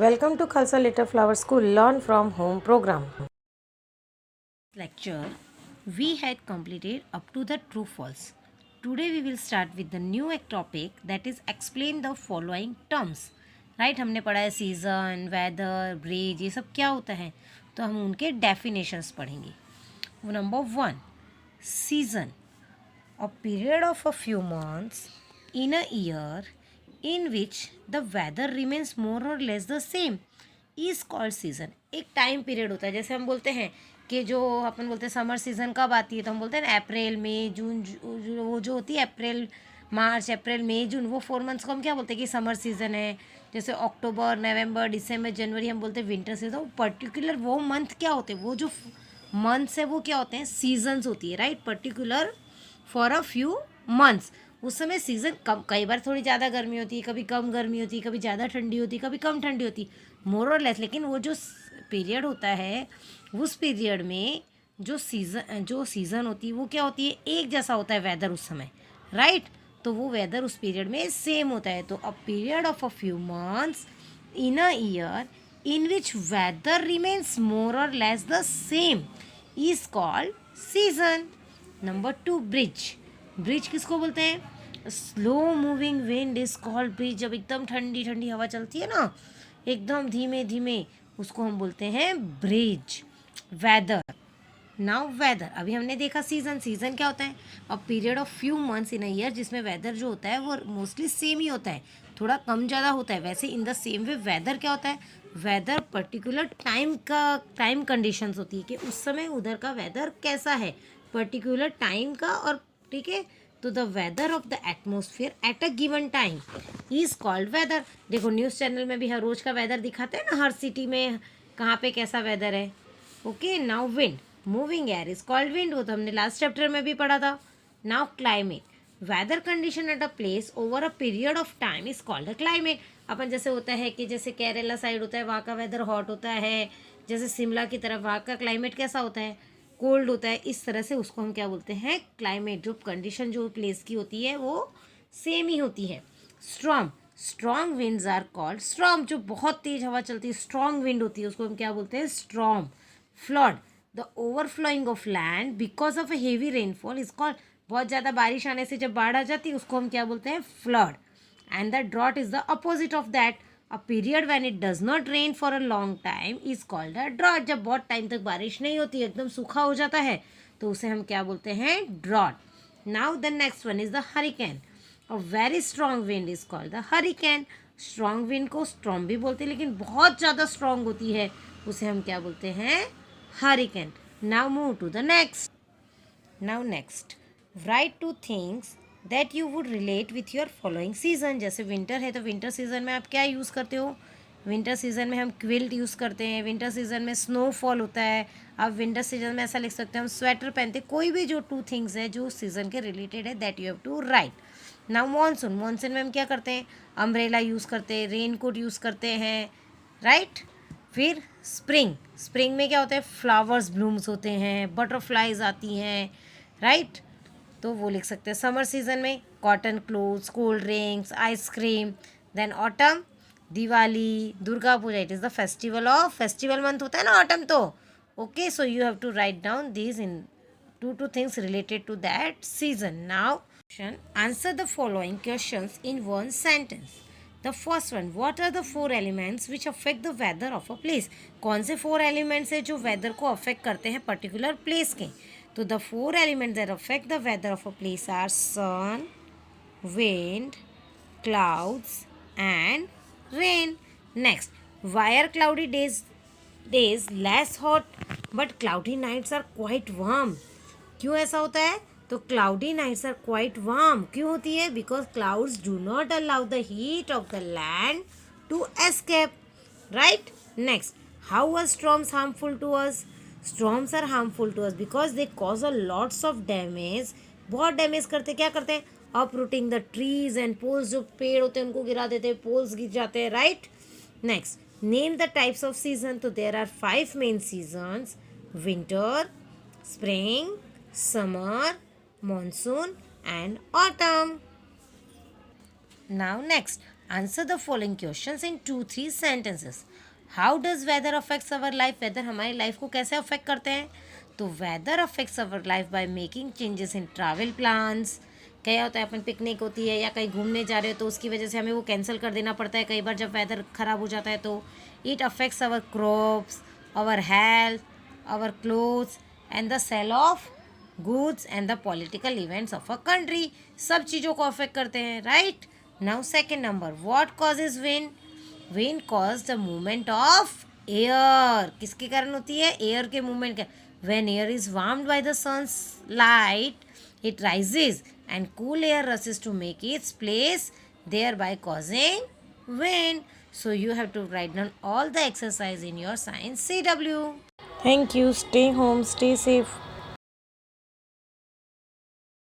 Welcome to Khalsa Little Flower School Learn from Home program. Lecture we had completed up to the true false. Today we will start with the new topic, that is explain the following terms. Right हमने पढ़ा है season, weather, bridge, ये सब क्या होता है, तो हम उनके डेफिनेशंस पढ़ेंगे. Number 1, season, a period of a few months in a year in which the weather remains more or less the same is called season. एक टाइम पीरियड होता है, जैसे हम बोलते हैं कि जो अपन बोलते हैं समर सीज़न कब आती है, तो हम बोलते हैं ना अप्रैल मई जून, वो जो होती है अप्रैल मार्च अप्रैल मई जून, वो 4 मंथ्स को हम क्या बोलते हैं कि समर सीज़न है. जैसे अक्टूबर नवंबर दिसंबर जनवरी हम बोलते हैं विंटर सीजन. वो पर्टिकुलर वो मंथ क्या होते हैं, वो जो मंथ्स है वो क्या होते हैं, सीजन्स होती है. Right, particular for a few months. उस समय सीज़न कम, कई बार थोड़ी ज़्यादा गर्मी होती है, कभी कम गर्मी होती है, कभी ज़्यादा ठंडी होती है, कभी कम ठंडी होती है, मोर और लेस. लेकिन वो जो पीरियड होता है उस पीरियड में जो सीज़न होती है वो क्या होती है, एक जैसा होता है वेदर उस समय. राइट, तो वो वेदर उस पीरियड में सेम होता है. तो a period of a few months in a year in which weather remains more और less the same is called season. Number 2, breeze. Breeze किसको बोलते हैं, slow moving wind is called breeze. जब एकदम ठंडी ठंडी हवा चलती है ना, एकदम धीमे धीमे, उसको हम बोलते हैं ब्रिज. वेदर, नाउ वेदर, अभी हमने देखा सीजन. सीजन क्या होता है, अ period of few months in a year जिसमें वेदर जो होता है वो मोस्टली सेम ही होता है, थोड़ा कम ज़्यादा होता है. वैसे in the same way weather क्या होता है, वेदर पर्टिकुलर टाइम कंडीशंस होती है कि उस समय उधर का वेदर कैसा है, पर्टिकुलर टाइम का. और ठीक है, तो the weather of the atmosphere at a given time is called weather. देखो न्यूज़ चैनल में भी हर रोज़ का वेदर दिखाते हैं ना, हर सिटी में कहाँ पे कैसा वेदर है. Okay, now wind, moving air is called wind, वो तो हमने लास्ट चैप्टर में भी पढ़ा था. Now climate, weather condition at a place over a period of time is called a climate. अपन जैसे होता है कि जैसे केरला साइड होता है वहाँ का वेदर हॉट होता है, जैसे शिमला की तरफ वहाँ का क्लाइमेट कैसा होता है, कोल्ड होता है. इस तरह से उसको हम क्या बोलते हैं, क्लाइमेट. जो कंडीशन जो प्लेस की होती है वो सेम ही होती है. Storm, strong winds are called storm. जो बहुत तेज हवा चलती है, स्ट्रॉन्ग विंड होती है, उसको हम क्या बोलते हैं, storm. Flood, the overflowing of land because of a heavy rainfall is called. बहुत ज़्यादा बारिश आने से जब बाढ़ आ जाती है उसको हम क्या बोलते हैं, flood. And the drought is the opposite of that. A period when it does not rain for a long time is called a drought. जब बहुत टाइम तक बारिश नहीं होती, एकदम सूखा हो जाता है, तो उसे हम क्या बोलते हैं, drought. Now the next one is the hurricane. A very strong wind is called the hurricane. Strong wind को स्ट्रॉम भी बोलते हैं, लेकिन बहुत ज़्यादा स्ट्रॉन्ग होती है, उसे हम क्या बोलते हैं, hurricane. Now move to the next. Now next, write two things that you would relate with your following season. जैसे विंटर है तो विंटर सीजन में आप क्या यूज़ करते हो, विंटर सीजन में हम क्विल्ट यूज़ करते हैं, विंटर सीजन में स्नोफॉल होता है. आप विंटर सीजन में ऐसा लिख सकते हैं हम स्वेटर पहनते हैं. कोई भी जो टू थिंग्स है जो सीजन के रिलेटेड है, that you have to write. Now monsoon, monsoon में हम क्या करते हैं, अम्ब्रेला यूज़ करते हैं, रेन कोट यूज़ करते हैं. राइट, फिर स्प्रिंग, स्प्रिंग में क्या होता है, फ्लावर्स ब्लूम्स होते हैं, बटरफ्लाइज आती हैं. राइट, तो वो लिख सकते हैं. समर सीजन में cotton clothes, cold drinks, ice cream. Then autumn, Diwali, Durga Puja. It is the festival of, festival month होता है ना ऑटम. तो okay, so you have to write down these in two things related to that season. Now answer the following questions in one sentence. The first one, what are the four elements which affect the weather of a place? कौन से four elements है जो weather को affect करते हैं particular place के. तो the four elements that affect the weather of a place are sun, wind, clouds and rain. Next, why are cloudy days less hot but cloudy nights are quite warm? क्यों ऐसा होता है, तो cloudy nights are quite warm क्यों होती है, because clouds do not allow the heat of the land to escape. Right, next, how are storms harmful to us. Storms are harmful to us because they cause a lots of damage. बहुत damage करते, क्या करते हैं, uprooting the trees and poles. जो पेड़ होते हैं उनको गिरा देते हैं, पोल्स गिर जाते हैं. Right, next, name the types of season. तो there are 5 main seasons, winter, spring, summer, monsoon and autumn. Now next, Answer the following questions in 2-3 sentences. How does weather affects our life? Weather हमारी life को कैसे affect करते हैं? तो weather affects our life by making changes in travel plans. क्या होता है, अपन picnic होती है या कहीं घूमने जा रहे हो तो उसकी वजह से हमें वो कैंसिल कर देना पड़ता है कई बार जब वेदर ख़राब हो जाता है तो. It affects our crops, our health, our clothes and the sale of goods and the political events of a country. सब चीज़ों को अफेक्ट करते हैं, right. Now second number, what causes wind? Wind cause the movement of air. किसके कारण होती है? Air के मूवमेंट का. When air is warmed by the sun's light, it rises and cool air rushes to make its place, thereby causing wind. So you have to write down all the exercise in your science CW. Thank you. Stay home, stay safe.